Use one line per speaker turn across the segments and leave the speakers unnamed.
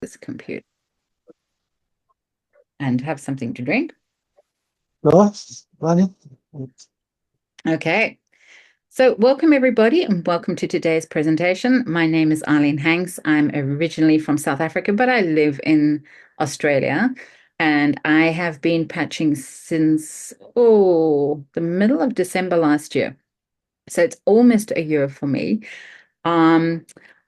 This computer and have something to drink.
Nice, funny.
Okay. So welcome everybody and welcome to today's presentation. My name is Arleen Hanks. I'm originally from South Africa, but I live in Australia and I have been patching since, the middle of December last year. So it's almost a year for me. Um,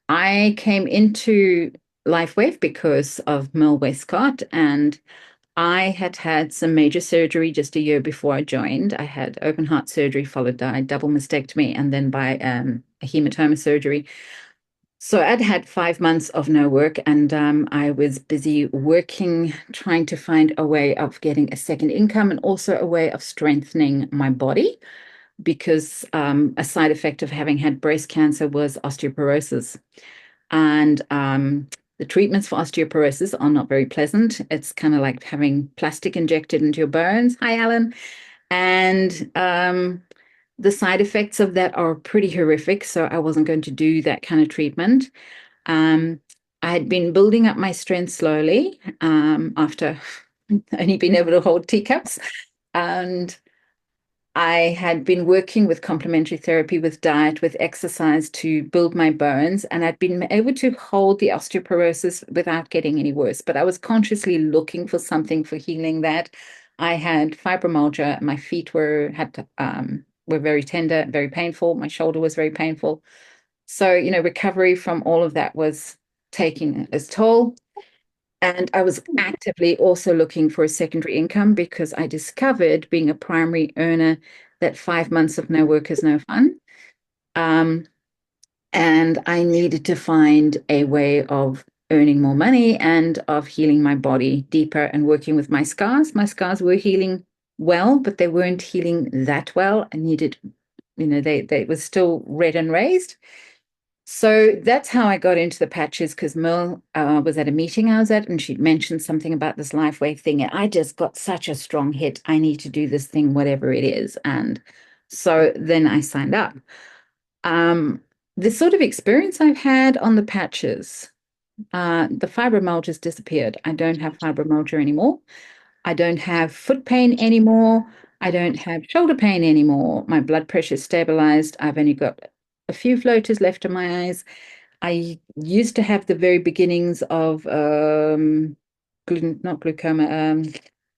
I came into LifeWave because of Mel Westcott, and I had had some major surgery just a year before I joined. I had open heart surgery followed by double mastectomy and then by a hematoma surgery. So I'd had 5 months of no work, and I was busy working, trying to find a way of getting a second income and also a way of strengthening my body because a side effect of having had breast cancer was osteoporosis. And the treatments for osteoporosis are not very pleasant. It's kind of like having plastic injected into your bones. Hi, Alan. And the side effects of that are pretty horrific. So I wasn't going to do that kind of treatment. Um, I had been building up my strength slowly after only being able to hold teacups. And I had been working with complementary therapy, with diet, with exercise to build my bones, and I'd been able to hold the osteoporosis without getting any worse. But I was consciously looking for something for healing that. I had fibromyalgia. My feet were very tender, very painful. My shoulder was very painful. So, recovery from all of that was taking its toll. And I was actively also looking for a secondary income because I discovered being a primary earner that 5 months of no work is no fun. Um, and I needed to find a way of earning more money and of healing my body deeper and working with my scars. My scars were healing well, but they weren't healing that well. I needed, they were still red and raised. So that's how I got into the patches because Mel was at a meeting I was at and she'd mentioned something about this LifeWave thing. And I just got such a strong hit. I need to do this thing, whatever it is. And so then I signed up. Um, the sort of experience I've had on the patches, the fibromyalgia's disappeared. I don't have fibromyalgia anymore. I don't have foot pain anymore. I don't have shoulder pain anymore. My blood pressure is stabilized. I've only got a few floaters left in my eyes. I used to have the very beginnings of not glaucoma,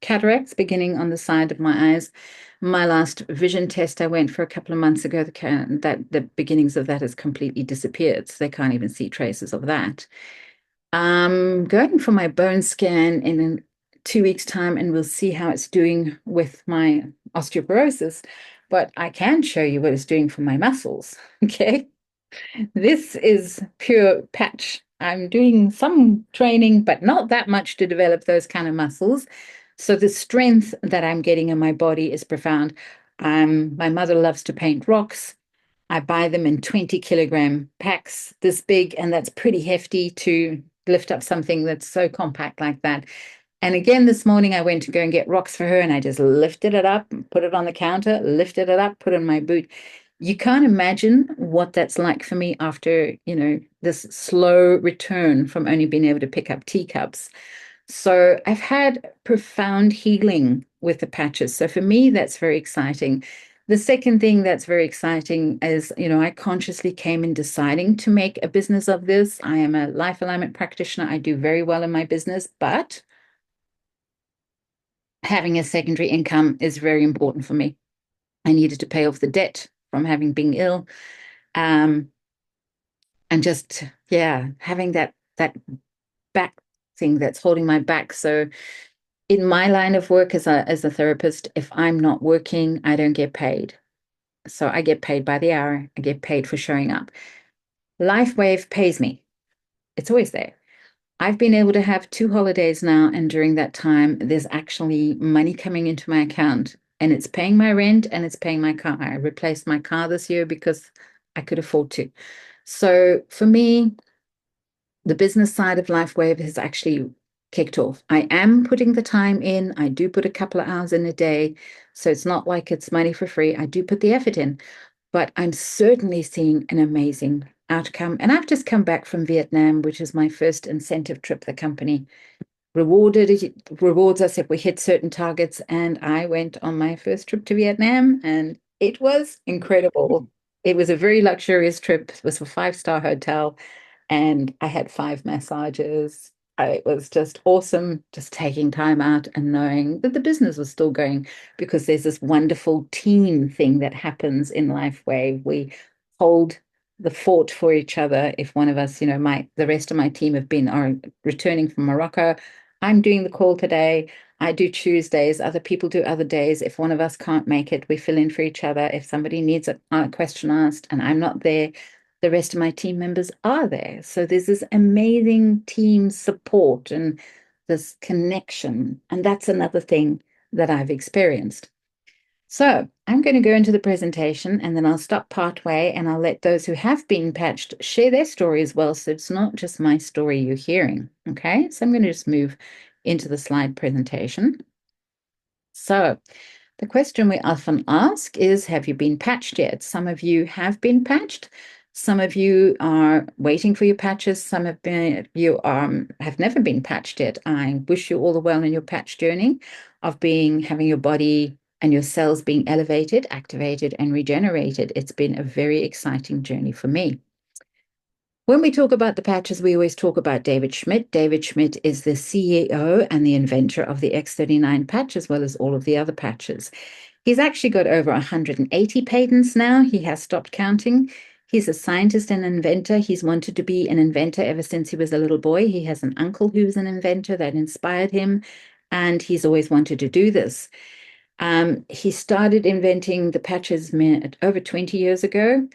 cataracts beginning on the side of my eyes. My last vision test I went for a couple of months ago, the beginnings of that has completely disappeared. So they can't even see traces of that. I'm going for my bone scan in 2 weeks' time, and we'll see how it's doing with my osteoporosis. But I can show you what it's doing for my muscles. Okay. This is pure patch. I'm doing some training, but not that much to develop those kind of muscles. So the strength that I'm getting in my body is profound. My mother loves to paint rocks. I buy them in 20-kilogram packs, this big, and that's pretty hefty to lift up something that's so compact like that. And again, this morning I went to go and get rocks for her, and I just lifted it up, put it on the counter, lifted it up, put it in my boot. You can't imagine what that's like for me after, this slow return from only being able to pick up teacups. So I've had profound healing with the patches. So for me, that's very exciting. The second thing that's very exciting is, I consciously came in deciding to make a business of this. I am a life alignment practitioner. I do very well in my business, but having a secondary income is very important for me. I needed to pay off the debt from having been ill. Um, and just, yeah, having that back thing that's holding my back. So in my line of work as a therapist, if I'm not working, I don't get paid. So I get paid by the hour. I get paid for showing up. LifeWave pays me. It's always there. I've been able to have 2 holidays now, and during that time, there's actually money coming into my account, and it's paying my rent and it's paying my car. I replaced my car this year because I could afford to. So for me, the business side of LifeWave has actually kicked off. I am putting the time in. I do put a couple of hours in a day. So it's not like it's money for free. I do put the effort in, but I'm certainly seeing an amazing outcome. And I've just come back from Vietnam, which is my first incentive trip. The company rewards us if we hit certain targets. And I went on my first trip to Vietnam, and it was incredible. It was a very luxurious trip. It was a five-star hotel, and I had five massages. It was just awesome, just taking time out and knowing that the business was still going, because there's this wonderful team thing that happens in LifeWave. We hold the fort for each other. If one of us, the rest of my team are returning from Morocco. I'm doing the call today. I do Tuesdays. Other people do other days. If one of us can't make it, we fill in for each other. If somebody needs a question asked and I'm not there, the rest of my team members are there. So there's this amazing team support and this connection. And that's another thing that I've experienced. So I'm going to go into the presentation, and then I'll stop partway and I'll let those who have been patched share their story as well. So it's not just my story you're hearing. Okay. So I'm going to just move into the slide presentation. So the question we often ask is, have you been patched yet? Some of you have been patched. Some of you are waiting for your patches. Some of you have never been patched yet. I wish you all the well in your patch journey of having your body and your cells being elevated, activated, and regenerated. It's been a very exciting journey for me. When we talk about the patches, we always talk about David Schmidt. David Schmidt is the CEO and the inventor of the X39 patch, as well as all of the other patches. He's actually got over 180 patents now. He has stopped counting. He's a scientist and inventor. He's wanted to be an inventor ever since he was a little boy. He has an uncle who was an inventor that inspired him, and he's always wanted to do this. He started inventing the patches over 20 years ago,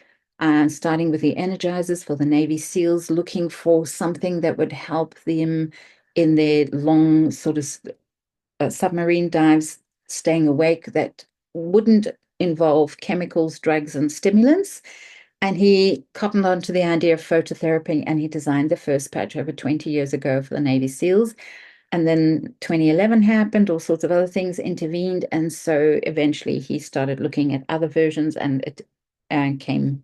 starting with the energizers for the Navy SEALs, looking for something that would help them in their long sort of submarine dives, staying awake, that wouldn't involve chemicals, drugs, and stimulants. And he cottoned on to the idea of phototherapy, and he designed the first patch over 20 years ago for the Navy SEALs. And then 2011 happened, all sorts of other things intervened. And so eventually he started looking at other versions, and it came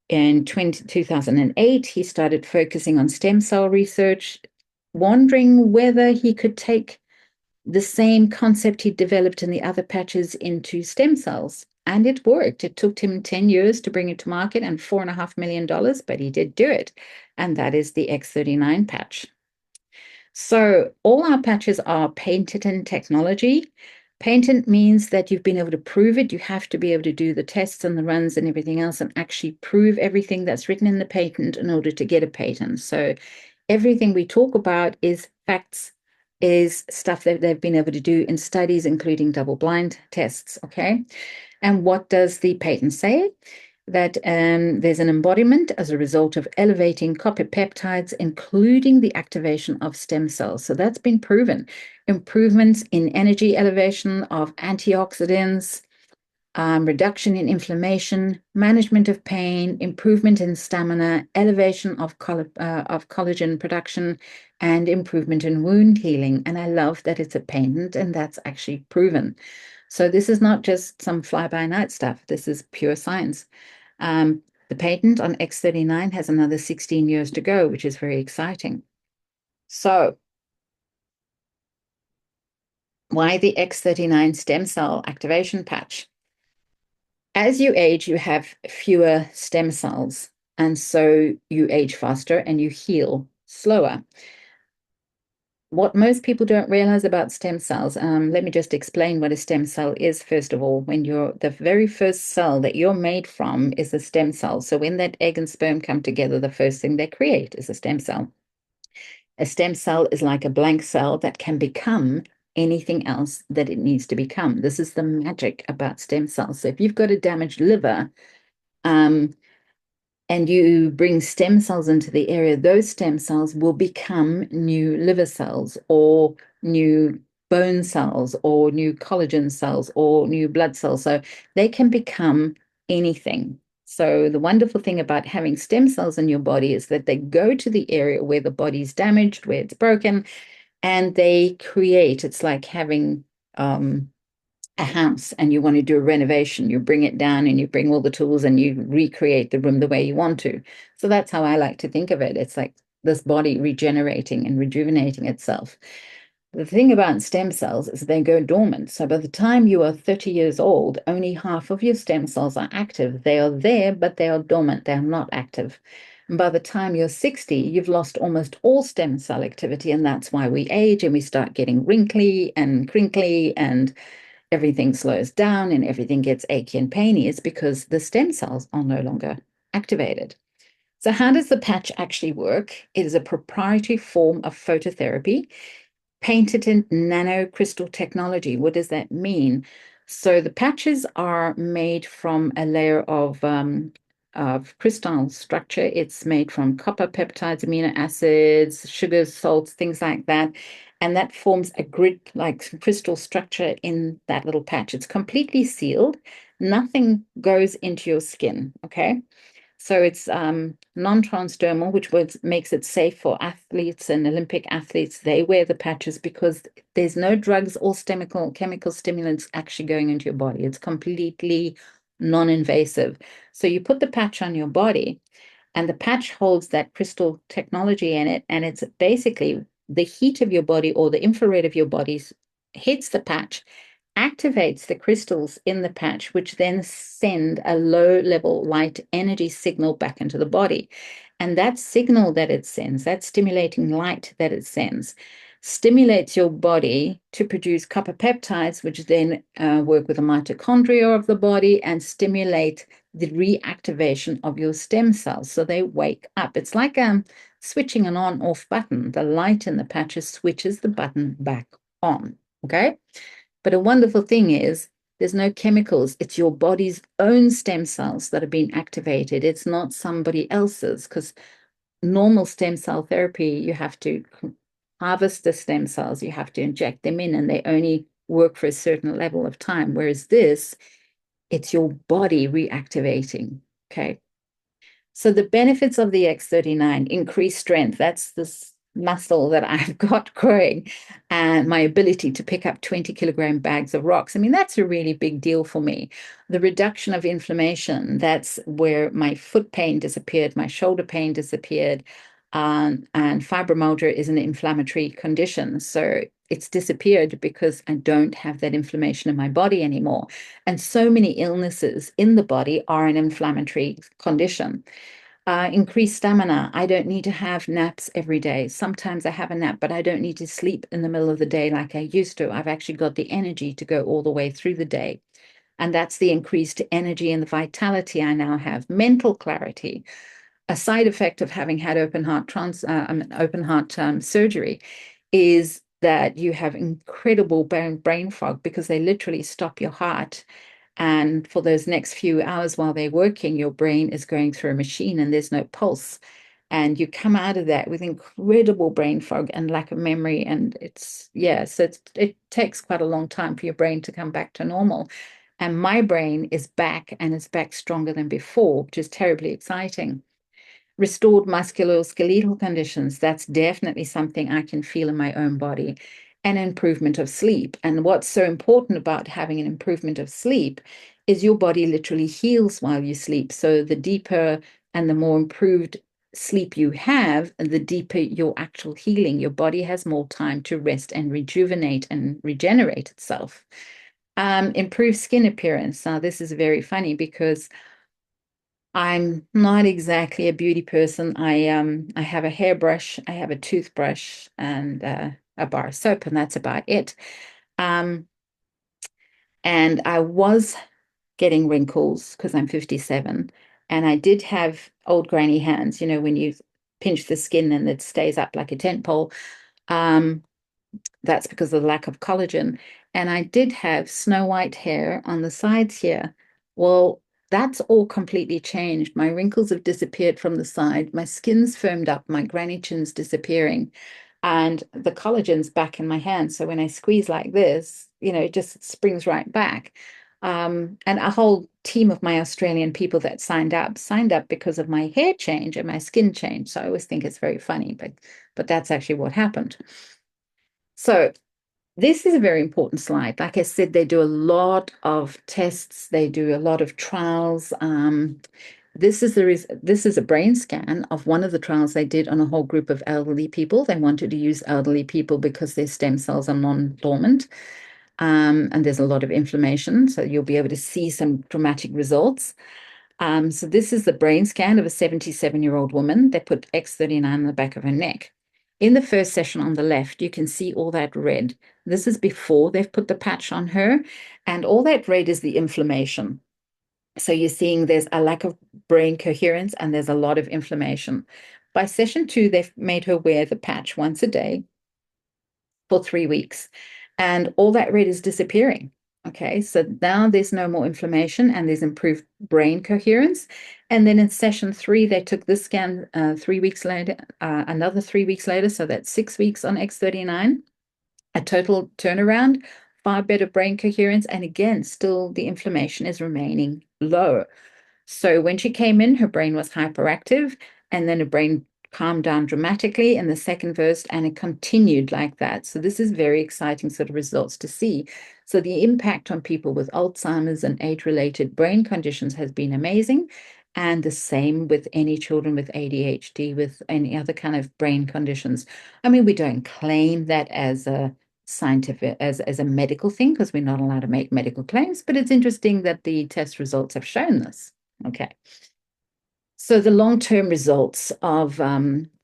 in 2008. He started focusing on stem cell research, wondering whether he could take the same concept he developed in the other patches into stem cells. And it worked. It took him 10 years to bring it to market and $4.5 million, but he did do it. And that is the X39 patch. So all our patches are patented technology. Patent means that you've been able to prove it. You have to be able to do the tests and the runs and everything else and actually prove everything that's written in the patent in order to get a patent. So everything we talk about is facts, is stuff that they've been able to do in studies, including double-blind tests, okay? And what does the patent say? That there's an embodiment as a result of elevating copper peptides, including the activation of stem cells. So that's been proven. Improvements in energy elevation of antioxidants, reduction in inflammation, management of pain, improvement in stamina, elevation of collagen production, and improvement in wound healing. And I love that it's a patent and that's actually proven. So this is not just some fly-by-night stuff. This is pure science. The patent on X39 has another 16 years to go, which is very exciting. So why the X39 stem cell activation patch? As you age, you have fewer stem cells, and so you age faster and you heal slower. What most people don't realize about stem cells, let me just explain what a stem cell is, first of all. When the very first cell that you're made from is a stem cell. So when that egg and sperm come together, the first thing they create is a stem cell. A stem cell is like a blank cell that can become anything else that it needs to become. This is the magic about stem cells. So if you've got a damaged liver, and you bring stem cells into the area, those stem cells will become new liver cells or new bone cells or new collagen cells or new blood cells. So they can become anything. So the wonderful thing about having stem cells in your body is that they go to the area where the body's damaged, where it's broken, and they create, it's like having a house and you want to do a renovation, you bring it down and you bring all the tools and you recreate the room the way you want to. So that's how I like to think of it. It's like this body regenerating and rejuvenating itself. The thing about stem cells is they go dormant. So by the time you are 30 years old, only half of your stem cells are active. They are there, but they are dormant. They are not active. And by the time you're 60, you've lost almost all stem cell activity. And that's why we age and we start getting wrinkly and crinkly and everything slows down and everything gets achy and painy. It's because the stem cells are no longer activated. So, how does the patch actually work? It is a proprietary form of phototherapy painted in nanocrystal technology. What does that mean? So the patches are made from a layer of crystal structure. It's made from copper, peptides, amino acids, sugars, salts, things like that. And that forms a grid-like crystal structure in that little patch. It's completely sealed. Nothing goes into your skin, okay? So it's non-transdermal, which makes it safe for athletes and Olympic athletes. They wear the patches because there's no drugs or chemical stimulants actually going into your body. It's completely non-invasive. So you put the patch on your body, and the patch holds that crystal technology in it, and it's basically the heat of your body or the infrared of your body hits the patch, activates the crystals in the patch, which then send a low level light energy signal back into the body. And that signal that it sends, that stimulating light that it sends, stimulates your body to produce copper peptides, which then work with the mitochondria of the body and stimulate the reactivation of your stem cells. So they wake up. It's like switching an on off button. The light in the patches switches the button back on. Okay. But a wonderful thing is there's no chemicals. It's your body's own stem cells that are being activated. It's not somebody else's, because normal stem cell therapy, you have to harvest the stem cells, you have to inject them in, and they only work for a certain level of time. Whereas this, it's your body reactivating. Okay. So the benefits of the X39, increased strength. That's this muscle that I've got growing, and my ability to pick up 20-kilogram bags of rocks. I mean, that's a really big deal for me. The reduction of inflammation, that's where my foot pain disappeared, my shoulder pain disappeared, and fibromyalgia is an inflammatory condition. So it's disappeared because I don't have that inflammation in my body anymore. And so many illnesses in the body are an inflammatory condition. Increased stamina. I don't need to have naps every day. Sometimes I have a nap, but I don't need to sleep in the middle of the day like I used to. I've actually got the energy to go all the way through the day. And that's the increased energy and the vitality I now have. Mental clarity, a side effect of having had open heart surgery, is that you have incredible brain fog because they literally stop your heart. And for those next few hours while they're working, your brain is going through a machine and there's no pulse. And you come out of that with incredible brain fog and lack of memory. And yeah, so it takes quite a long time for your brain to come back to normal. And my brain is back and it's back stronger than before, which is terribly exciting. Restored musculoskeletal conditions, that's definitely something I can feel in my own body. An improvement of sleep. And what's so important about having an improvement of sleep is your body literally heals while you sleep. So the deeper and the more improved sleep you have, the deeper your actual healing. Your body has more time to rest and rejuvenate and regenerate itself. Improve skin appearance. Now, this is very funny because I'm not exactly a beauty person. I have a hairbrush, I have a toothbrush, and a bar of soap, and that's about it. Um, and I was getting wrinkles because I'm 57, and I did have old granny hands, when you pinch the skin and it stays up like a tent pole. Um, that's because of the lack of collagen. And I did have snow white hair on the sides here. Well, that's all completely changed. My wrinkles have disappeared from the side. My skin's firmed up. My granny chin's disappearing. And the collagen's back in my hand. So when I squeeze like this, it just springs right back. And a whole team of my Australian people that signed up because of my hair change and my skin change. So I always think it's very funny, but that's actually what happened. So This is a very important slide. Like I said, they do a lot of tests, they do a lot of trials. This is a brain scan of one of the trials they did on a whole group of elderly people. They wanted to use elderly people because their stem cells are non-dormant, and there's a lot of inflammation. So you'll be able to see some dramatic results. So this is the brain scan of a 77-year-old woman. They put X39 on the back of her neck. In the first session on the left, you can see all that red. This is before they've put the patch on her, and all that red is the inflammation. So you're seeing there's a lack of brain coherence and there's a lot of inflammation. By session two, they've made her wear the patch once a day for 3 weeks, and all that red is disappearing. Okay, so now there's no more inflammation and there's improved brain coherence. And then in session three, they took this scan 3 weeks later, another 3 weeks later, so that's 6 weeks on X39, a total turnaround, far better brain coherence, and again, still the inflammation is remaining low. So when she came in, her brain was hyperactive, and then her brain calmed down dramatically in the second verse, and it continued like that. So this is very exciting sort of results to see. So the impact on people with Alzheimer's and age-related brain conditions has been amazing. And the same with any children with ADHD, with any other kind of brain conditions. I mean, we don't claim that as a scientific, as a medical thing, because we're not allowed to make medical claims, but it's interesting that the test results have shown this. Okay. So the long-term results of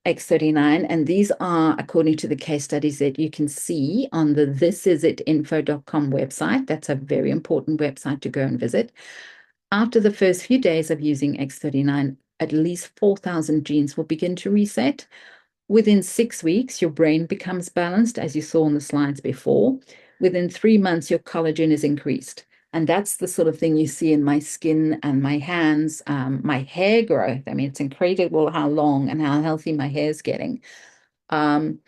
X39, and these are according to the case studies that you can see on the thisisit.info.com website. That's a very important website to go and visit. After the first few days of using X39, at least 4,000 genes will begin to reset. Within 6 weeks, your brain becomes balanced, as you saw on the slides before. Within 3 months, your collagen is increased. And that's the sort of thing you see in my skin and my hands, my hair growth. I mean, it's incredible how long and how healthy my hair is getting. Um,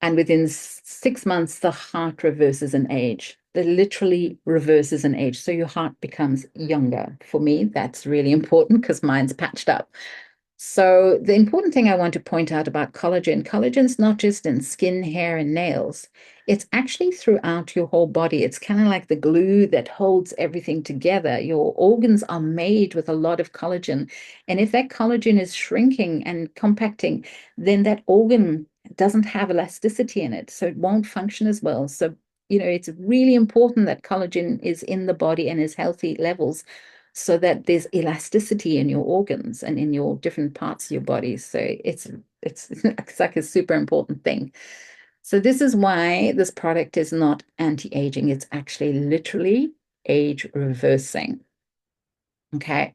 and within 6 months, the heart reverses in age. It literally reverses in age. So your heart becomes younger. For me, that's really important because mine's patched up. So the important thing I want to point out about collagen's not just in skin, hair, and nails. It's actually throughout your whole body. It's kind of like the glue that holds everything together. Your organs are made with a lot of collagen. And if that collagen is shrinking and compacting, then that organ doesn't have elasticity in it. So it won't function as well. So, it's really important that collagen is in the body and is healthy levels so that there's elasticity in your organs and in your different parts of your body. So it's like a super important thing. So this is why this product is not anti-aging. It's actually literally age reversing. Okay.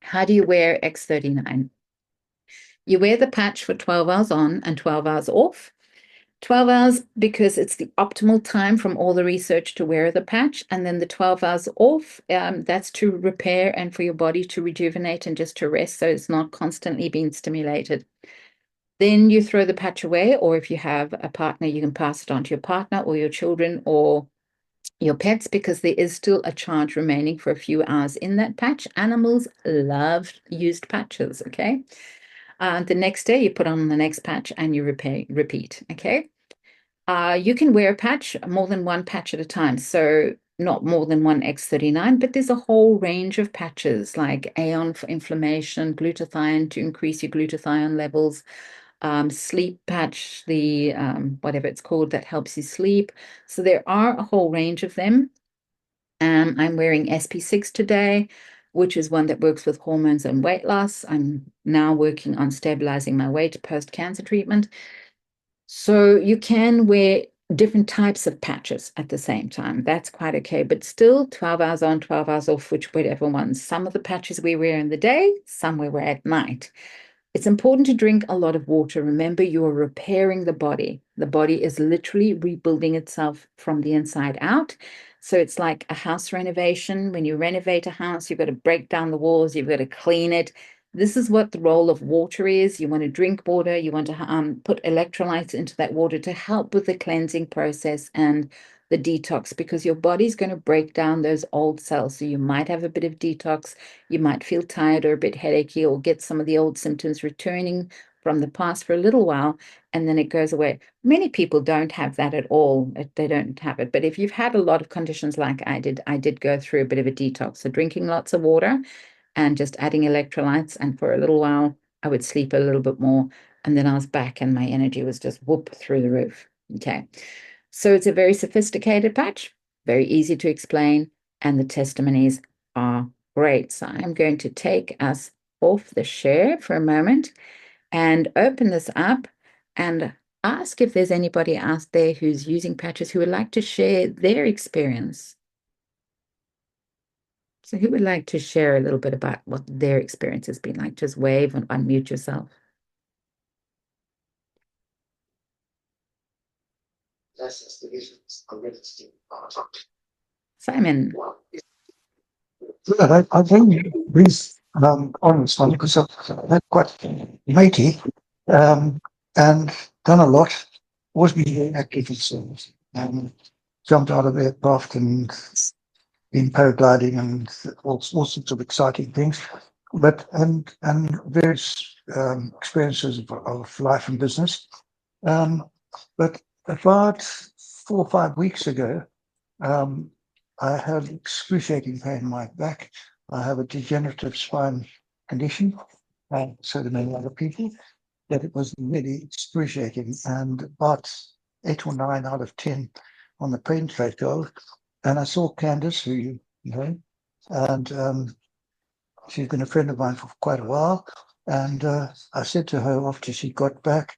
How do you wear X39? You wear the patch for 12 hours on and 12 hours off. 12 hours because it's the optimal time from all the research to wear the patch. And then the 12 hours off, that's to repair and for your body to rejuvenate and just to rest. So it's not constantly being stimulated. Then you throw the patch away, or if you have a partner, you can pass it on to your partner or your children or your pets because there is still a charge remaining for a few hours in that patch. Animals love used patches, okay? The next day you put on the next patch and you repeat, okay? You can wear a patch, more than one patch at a time. So not more than one X39, but there's a whole range of patches like Aeon for inflammation, glutathione to increase your glutathione levels, sleep patch, the whatever it's called that helps you sleep. So there are a whole range of them. I'm wearing SP6 today, which is one that works with hormones and weight loss. I'm now working on stabilizing my weight post-cancer treatment. So you can wear different types of patches at the same time. That's quite okay, but still 12 hours on, 12 hours off, whichever ones. Some of the patches we wear in the day, some we wear at night. It's important to drink a lot of water. Remember, you are repairing the body. The body is literally rebuilding itself from the inside out. So it's like a house renovation. When you renovate a house, you've got to break down the walls, you've got to clean it. This is what the role of water is. You want to drink water, you want to put electrolytes into that water to help with the cleansing process and the detox because your body's going to break down those old cells. So you might have a bit of detox, you might feel tired or a bit headachy or get some of the old symptoms returning from the past for a little while and then it goes away. Many people don't have that at all. They don't have it. But if you've had a lot of conditions like I did go through a bit of a detox. So drinking lots of water and just adding electrolytes. And for a little while, I would sleep a little bit more. And then I was back and my energy was just whoop through the roof. Okay. So it's a very sophisticated patch, very easy to explain, and the testimonies are great. So I'm going to take us off the share for a moment and open this up and ask if there's anybody out there who's using patches who would like to share their experience. So who would like to share a little bit about what their experience has been like? Just wave and unmute yourself. Simon.
I think these honest one because they're quite matey and done a lot. Always been very active in service. Jumped out of aircraft and been paragliding and all sorts of exciting things. But and various experiences of life and business. But about 4 or 5 weeks ago, um, I had excruciating pain in my back. I have a degenerative spine condition, and so do many other people, that it was really excruciating. And about 8 or 9 out of 10 on the pain threshold. And I saw Candace, who you know, and she's been a friend of mine for quite a while. And I said to her after she got back,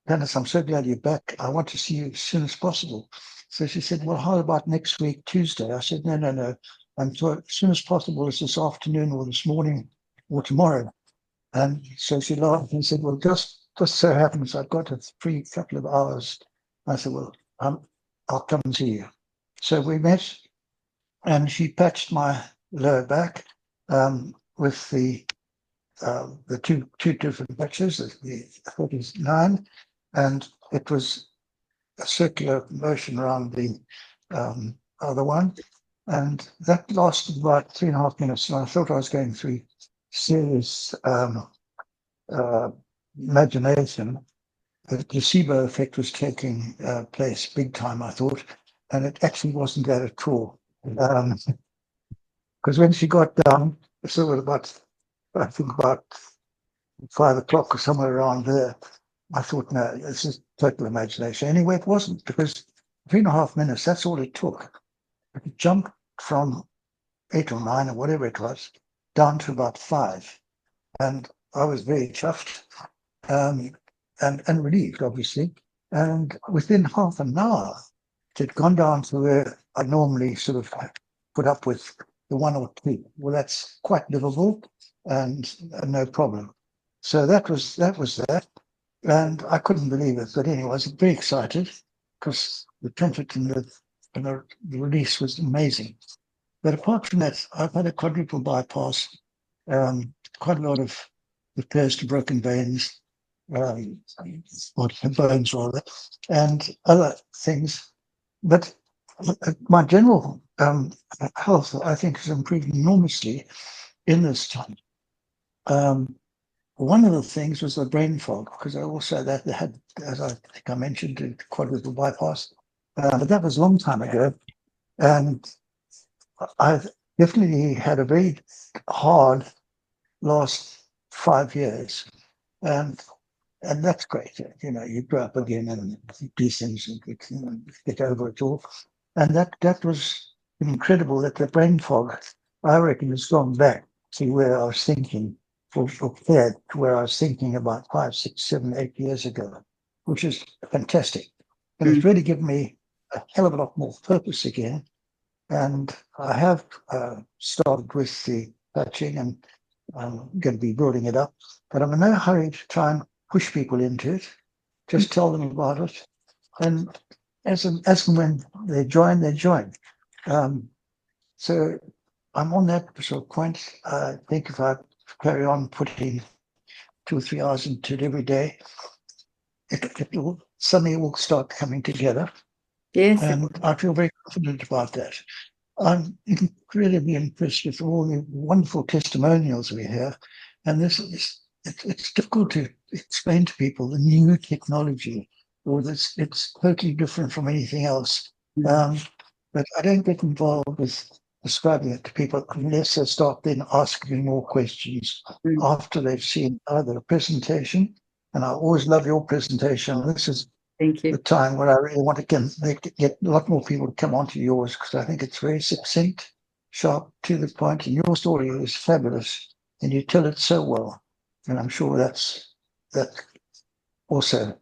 Candace, I'm so glad you're back. I want to see you as soon as possible. So she said, well, how about next week, Tuesday? I said, no. As soon as possible is this afternoon or this morning or tomorrow. And so she laughed and said, well, just so happens I've got a free couple of hours. I said, well, I'll come and see you. So we met and she patched my lower back with the two different patches, the 49, and it was a circular motion around the other one. And that lasted about 3.5 minutes. And I thought I was going through serious imagination. The placebo effect was taking place big time, I thought. And it actually wasn't that at all. Because when she got down, so at about, I think about 5 o'clock or somewhere around there, I thought, no, this is total imagination. Anyway, it wasn't, because 3.5 minutes, that's all it took. It jumped from 8 or 9 or whatever it was down to about 5. And I was very chuffed and relieved, obviously. And within half an hour, it had gone down to where I normally sort of put up with the 1 or 2. Well, that's quite livable and no problem. So that was that. And I couldn't believe it. But anyway, I was very excited because the comfort and the release was amazing. But apart from that, I've had a quadruple bypass, quite a lot of repairs to broken veins, or bones rather, and other things. But my general health, I think, has improved enormously in this time. One of the things was the brain fog, because I also had, as I think I mentioned, a quadruple bypass, but that was a long time ago, and I definitely had a very hard last 5 years, and that's great. You know, you grow up again and these things and get over it all, and that was incredible. That the brain fog, I reckon, has gone back to where I was thinking, or compared to where I was thinking about 5, 6, 7, 8 years ago, which is fantastic, and it's really given me a hell of a lot more purpose again. And I have started with the patching, and I'm going to be building it up. But I'm in no hurry to try and push people into it. Just tell them about it, and as and when they join, they join. So I'm on that sort of point. I think if I carry on putting 2 or 3 hours into it every day, it will suddenly all start coming together.
Yes.
And I feel very confident about that. I'm incredibly impressed with all the wonderful testimonials we hear. And this it's difficult to explain to people the new technology, or this it's totally different from anything else.
Mm.
Um, but I don't get involved with describing it to people unless they start then asking more questions
Mm.
after they've seen either a presentation. And I always love your presentation. This is
Thank
the
you.
time where I really want to get a lot more people to come onto yours because I think it's very succinct, sharp, to the point, and your story is fabulous, and you tell it so well. And I'm sure that also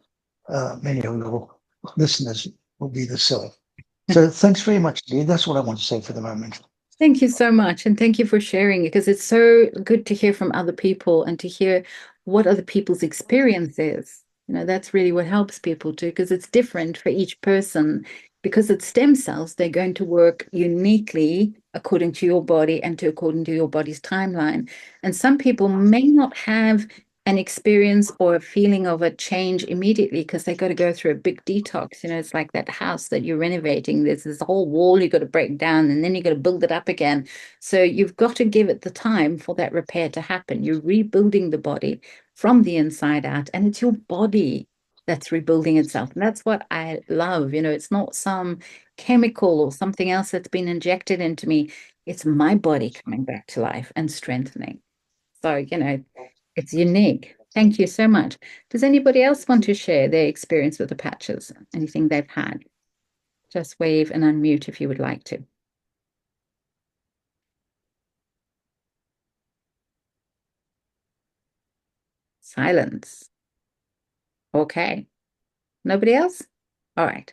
many of your listeners will be the same. So thanks very much, Lee. That's what I want to say for the moment.
Thank you so much. And thank you for sharing because it's so good to hear from other people and to hear what other people's experience is. That's really what helps people too, because it's different for each person. Because it's stem cells, they're going to work uniquely according to your body and according to your body's timeline. And some people may not have an experience or a feeling of a change immediately because they got to go through a big detox. It's like that house that you're renovating. There's this whole wall you got to break down and then you got to build it up again. So you've got to give it the time for that repair to happen. You're rebuilding the body from the inside out, and it's your body that's rebuilding itself. And that's what I love. It's not some chemical or something else that's been injected into me. It's my body coming back to life and strengthening. So, it's unique. Thank you so much. Does anybody else want to share their experience with the patches? Anything they've had? Just wave and unmute if you would like to. Silence. Okay. Nobody else? All right.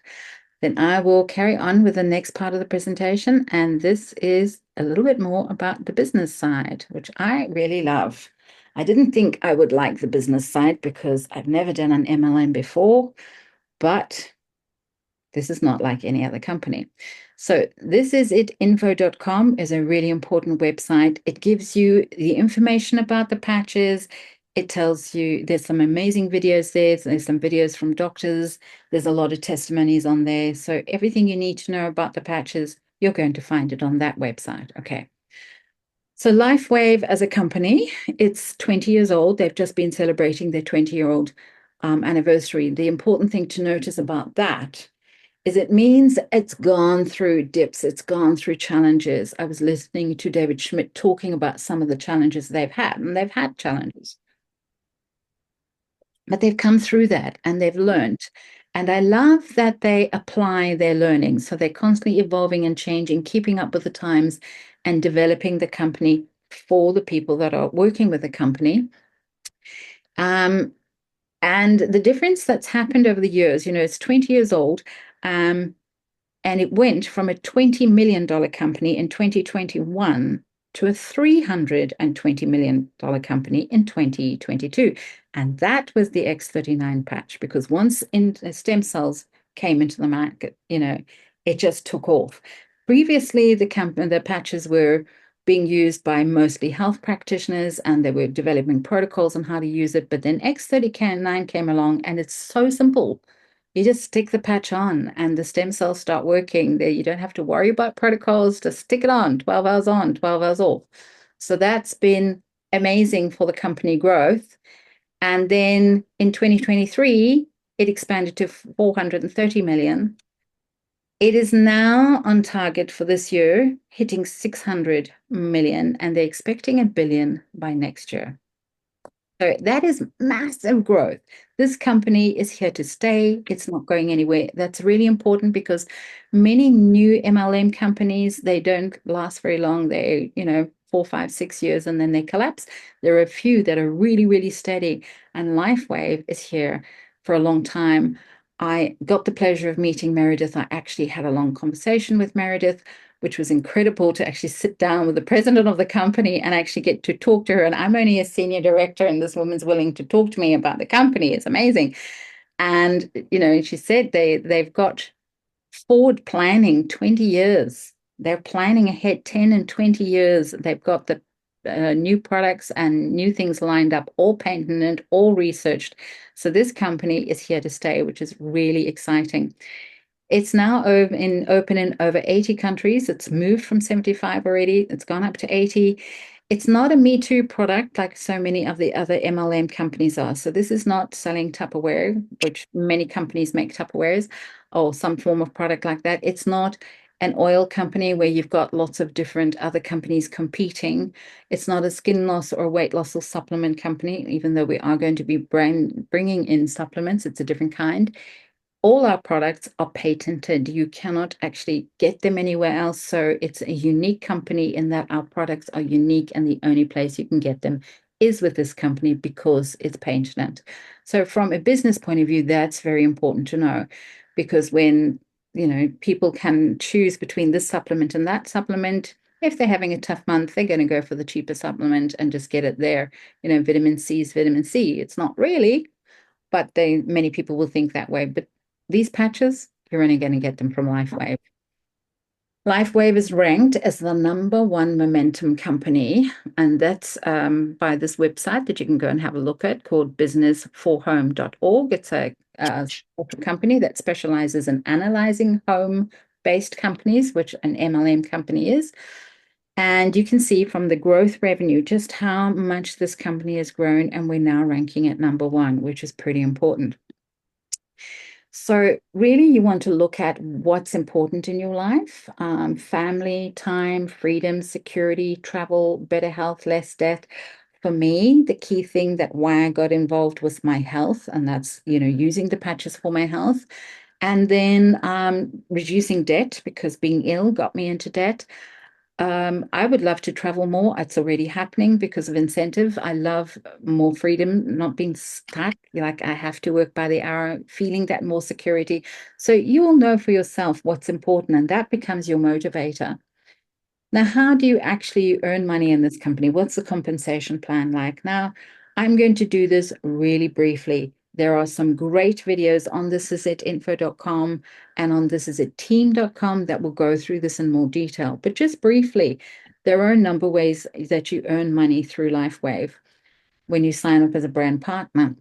Then I will carry on with the next part of the presentation. And this is a little bit more about the business side, which I really love. I didn't think I would like the business side because I've never done an MLM before, but this is not like any other company. So this is it. Info.com is a really important website. It gives you the information about the patches. It tells you there's some amazing videos there. There's some videos from doctors. There's a lot of testimonies on there. So everything you need to know about the patches, you're going to find it on that website. Okay. So LifeWave as a company, it's 20 years old. They've just been celebrating their 20-year-old anniversary. The important thing to notice about that is it means it's gone through dips, it's gone through challenges. I was listening to David Schmidt talking about some of the challenges they've had, and they've had challenges, but they've come through that and they've learned. And I love that they apply their learning. So they're constantly evolving and changing, keeping up with the times and developing the company for the people that are working with the company. And the difference that's happened over the years, it's 20 years old. And it went from a $20 million company in 2021 to a $320 million company in 2022. And that was the X39 patch, because once stem cells came into the market, it just took off. Previously, the patches were being used by mostly health practitioners and they were developing protocols on how to use it. But then X39 came along and it's so simple. You just stick the patch on and the stem cells start working. There, you don't have to worry about protocols. Just stick it on, 12 hours on, 12 hours off. So that's been amazing for the company growth. And then in 2023, it expanded to 430 million. It is now on target for this year, hitting 600 million, and they're expecting a billion by next year. So that is massive growth. This company is here to stay. It's not going anywhere. That's really important because many new MLM companies, they don't last very long. They, 4, 5, 6 years, and then they collapse. There are a few that are really, really steady. And LifeWave is here for a long time. I got the pleasure of meeting Meredith. I actually had a long conversation with Meredith, which was incredible to actually sit down with the president of the company and actually get to talk to her. And I'm only a senior director, and this woman's willing to talk to me about the company. It's amazing. And, she said they've got forward planning 20 years. They're planning ahead 10 and 20 years. They've got the new products and new things lined up, all patented, all researched. So this company is here to stay, which is really exciting. It's now open in over 80 countries. It's moved from 75 already. It's gone up to 80. It's not a Me Too product like so many of the other MLM companies are. So this is not selling Tupperware, which many companies make Tupperwares or some form of product like that. It's not an oil company where you've got lots of different other companies competing. It's not a skin loss or weight loss or supplement company, even though we are going to be bringing in supplements. It's a different kind. All our products are patented. You cannot actually get them anywhere else. So it's a unique company in that our products are unique, and the only place you can get them is with this company because it's patented. So from a business point of view, that's very important to know, because when people can choose between this supplement and that supplement, if they're having a tough month, they're going to go for the cheaper supplement and just get it there. Vitamin C is vitamin C. It's not really, but many people will think that way. But these patches, you're only going to get them from LifeWave. LifeWave is ranked as the #1 momentum company, and that's by this website that you can go and have a look at called businessforhome.org. It's a company that specializes in analyzing home-based companies, which an MLM company is. And you can see from the growth revenue just how much this company has grown, and we're now ranking at #1, which is pretty important. So really, you want to look at what's important in your life: family, time, freedom, security, travel, better health, less debt. For me, the key thing that why I got involved was my health, and that's, using the patches for my health. And then reducing debt, because being ill got me into debt. I would love to travel more. It's already happening because of incentive. I love more freedom, not being stuck. Like I have to work by the hour, feeling that more security. So you will know for yourself what's important, and that becomes your motivator. Now, how do you actually earn money in this company? What's the compensation plan like? Now, I'm going to do this really briefly. There are some great videos on thisisit.info.com and on thisisit.team.com that will go through this in more detail. But just briefly, there are a number of ways that you earn money through LifeWave when you sign up as a brand partner.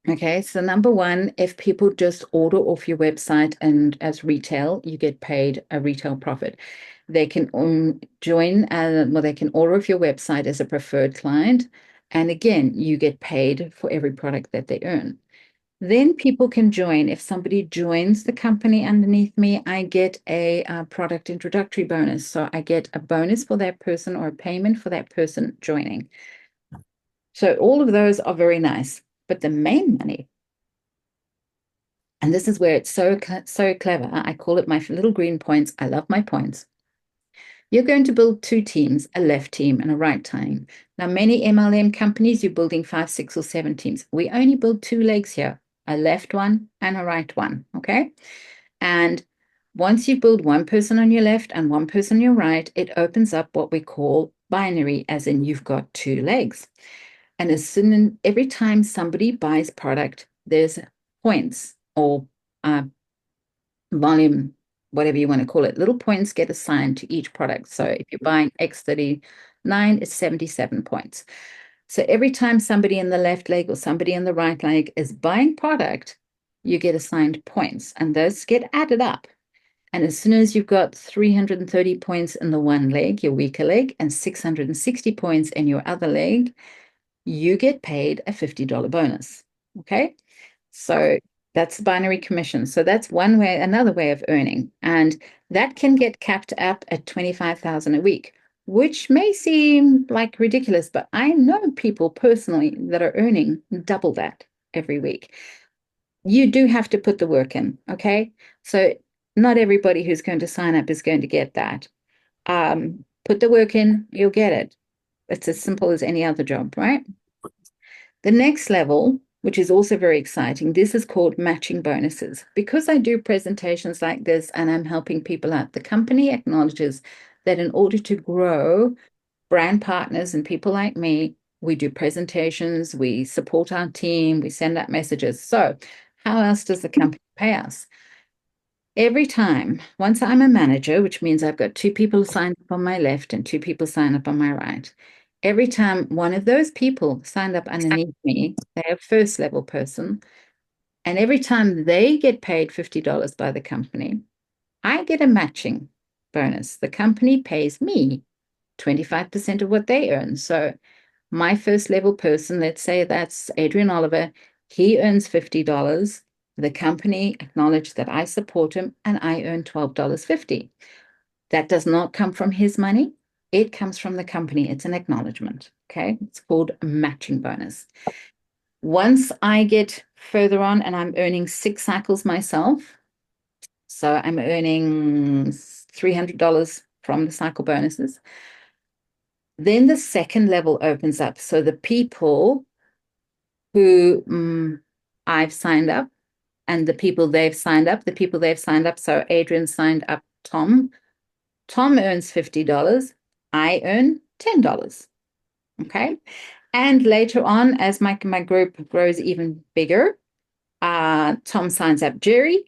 Okay, so #1, if people just order off your website and as retail, you get paid a retail profit. They can they can order off your website as a preferred client. And again, you get paid for every product that they earn. Then people can join. If somebody joins the company underneath me, I get a product introductory bonus. So I get a bonus for that person or a payment for that person joining. So all of those are very nice. But the main money, and this is where it's so clever. I call it my little green points. I love my points. You're going to build 2 teams, a left team and a right team. Now, many MLM companies, you're building 5, 6, or 7 teams. We only build 2 legs here, a left one and a right one. Okay. And once you build one person on your left and one person on your right, it opens up what we call binary, as in you've got 2 legs. And every time somebody buys product, there's points or volume, whatever you want to call it. Little points get assigned to each product. So if you're buying X39, it's 77 points. So every time somebody in the left leg or somebody in the right leg is buying product, you get assigned points, and those get added up. And as soon as you've got 330 points in the one leg, your weaker leg, and 660 points in your other leg, you get paid a $50 bonus. Okay. So that's binary commission. So that's another way of earning. And that can get capped up at 25,000 a week, which may seem like ridiculous, but I know people personally that are earning double that every week. You do have to put the work in. Okay. So not everybody who's going to sign up is going to get that. Put the work in, you'll get it. It's as simple as any other job, right? The next level, which is also very exciting, this is called matching bonuses. Because I do presentations like this and I'm helping people out, the company acknowledges that in order to grow brand partners and people like me, we do presentations, we support our team, we send out messages. So how else does the company pay us? Every time, once I'm a manager, which means I've got 2 people signed up on my left and 2 people signed up on my right. Every time one of those people signed up underneath me, they're a first level person. And every time they get paid $50 by the company, I get a matching bonus. The company pays me 25% of what they earn. So my first level person, let's say that's Adrian Oliver, he earns $50. The company acknowledged that I support him and I earn $12.50. That does not come from his money. It comes from the company. It's an acknowledgement. Okay. It's called a matching bonus. Once I get further on and I'm earning 6 cycles myself, so I'm earning $300 from the cycle bonuses, then the second level opens up. So the people who I've signed up and the people they've signed up, So Adrian signed up Tom. Tom earns $50. I earn $10. Okay. And later on, as my group grows even bigger, Tom signs up Jerry.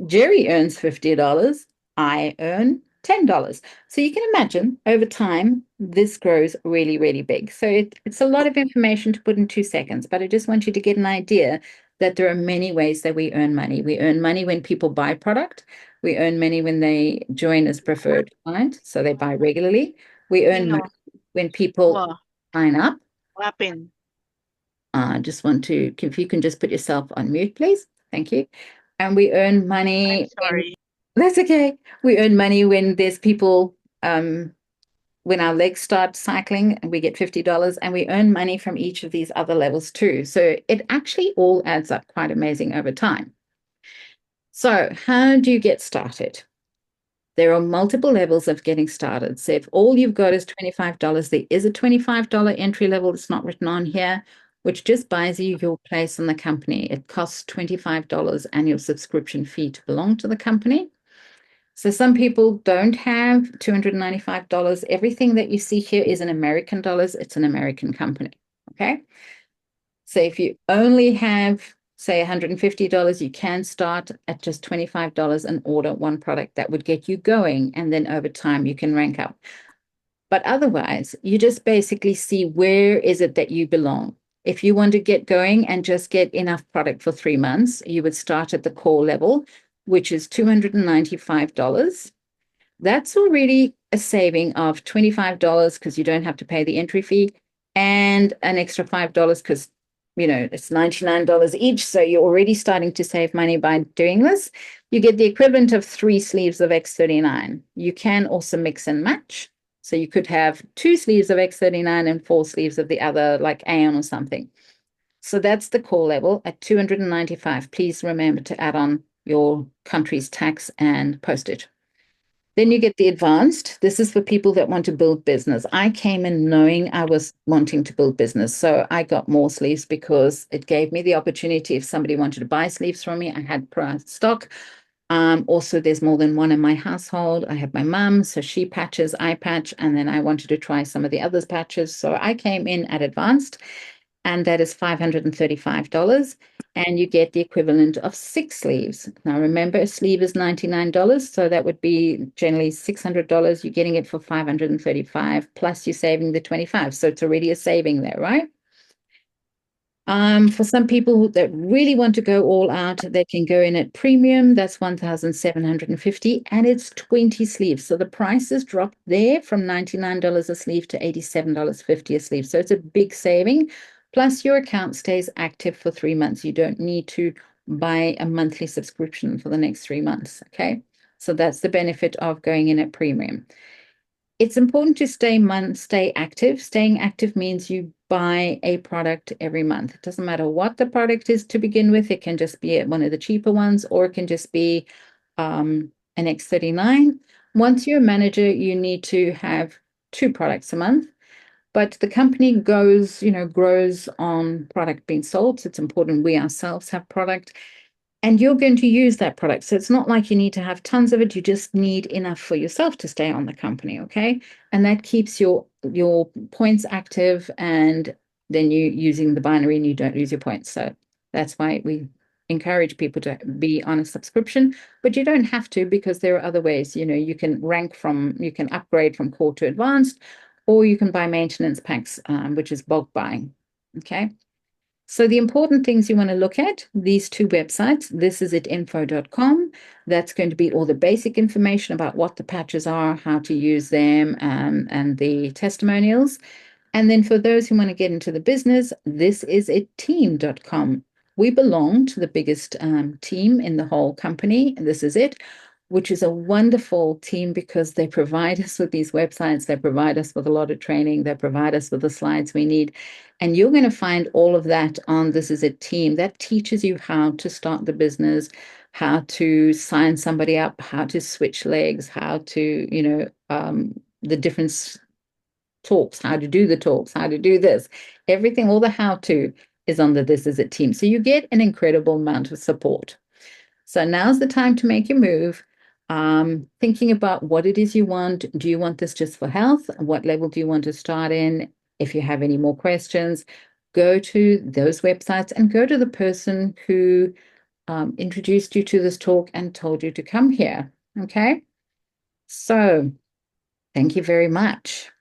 Jerry earns $50. I earn $10. So you can imagine over time, this grows really, really big. So it's a lot of information to put in 2 seconds, but I just want you to get an idea that there are many ways that we earn money. We earn money when people buy product. We earn money when they join as preferred client, so they buy regularly. We earn money
Nino,
when people
wow,
sign up.
what happened?
I just want to, if you can just put yourself on mute, please. Thank you. And we earn
I'm
money when,
sorry.
that's okay. We earn money when there's people, when our legs start cycling and we get $50, and we earn money from each of these other levels too. So it actually all adds up quite amazing over time. So how do you get started? There are multiple levels of getting started. So if all you've got is $25, there is a $25 entry level that's not written on here, which just buys you your place in the company. It costs $25 annual subscription fee to belong to the company. So some people don't have $295. Everything that you see here is in American dollars. It's an American company. Okay. So if you only have, say, $150, you can start at just $25 and order one product that would get you going. And then over time, you can rank up. But otherwise, you just basically see where is it that you belong. If you want to get going and just get enough product for 3 months, you would start at the core level, which is $295. That's already a saving of $25 because you don't have to pay the entry fee, and an extra $5 because it's $99 each. So you're already starting to save money by doing this. You get the equivalent of 3 sleeves of X39. You can also mix and match. So you could have 2 sleeves of X39 and 4 sleeves of the other, like Aeon or something. So that's the core level at $295. Please remember to add on your country's tax and postage. Then you get the advanced. This is for people that want to build business. I came in knowing I was wanting to build business. So I got more sleeves because it gave me the opportunity. If somebody wanted to buy sleeves from me, I had price stock. Also, there's more than one in my household. I have my mum, so she patches, I patch, and then I wanted to try some of the others patches. So I came in at advanced, and that is $535. And you get the equivalent of 6 sleeves. Now, remember, a sleeve is $99, so that would be generally $600. You're getting it for $535, plus you're saving the 25. So it's already a saving there, right? For some people that really want to go all out, they can go in at premium. That's $1,750, and it's 20 sleeves. So the prices dropped there from $99 a sleeve to $87.50 a sleeve. So it's a big saving. Plus, your account stays active for 3 months. You don't need to buy a monthly subscription for the next 3 months. Okay. So that's the benefit of going in at premium. It's important to stay active. Staying active means you buy a product every month. It doesn't matter what the product is to begin with. It can just be one of the cheaper ones, or it can just be an X39. Once you're a manager, you need to have 2 products a month. But the company grows on product being sold. So it's important we ourselves have product, and you're going to use that product. So it's not like you need to have tons of it. You just need enough for yourself to stay on the company, okay? And that keeps your points active, and then you using the binary and you don't lose your points. So that's why we encourage people to be on a subscription, but you don't have to, because there are other ways. You can upgrade from core to advanced, or you can buy maintenance packs, which is bulk buying, okay? So the important things you want to look at, these two websites, thisisit.info.com. That's going to be all the basic information about what the patches are, how to use them, and the testimonials. And then for those who want to get into the business, thisisitteam.com. We belong to the biggest team in the whole company. This is it, which is a wonderful team because they provide us with these websites, they provide us with a lot of training, they provide us with the slides we need. And you're going to find all of that on This Is It team that teaches you how to start the business, how to sign somebody up, how to switch legs, how to, the different talks, how to do the talks, how to do this. Everything, all the how to is on the This Is It team. So you get an incredible amount of support. So now's the time to make your move. Thinking about what it is you want. Do you want this just for health? What level do you want to start in? If you have any more questions, go to those websites and go to the person who introduced you to this talk and told you to come here. Okay. So thank you very much.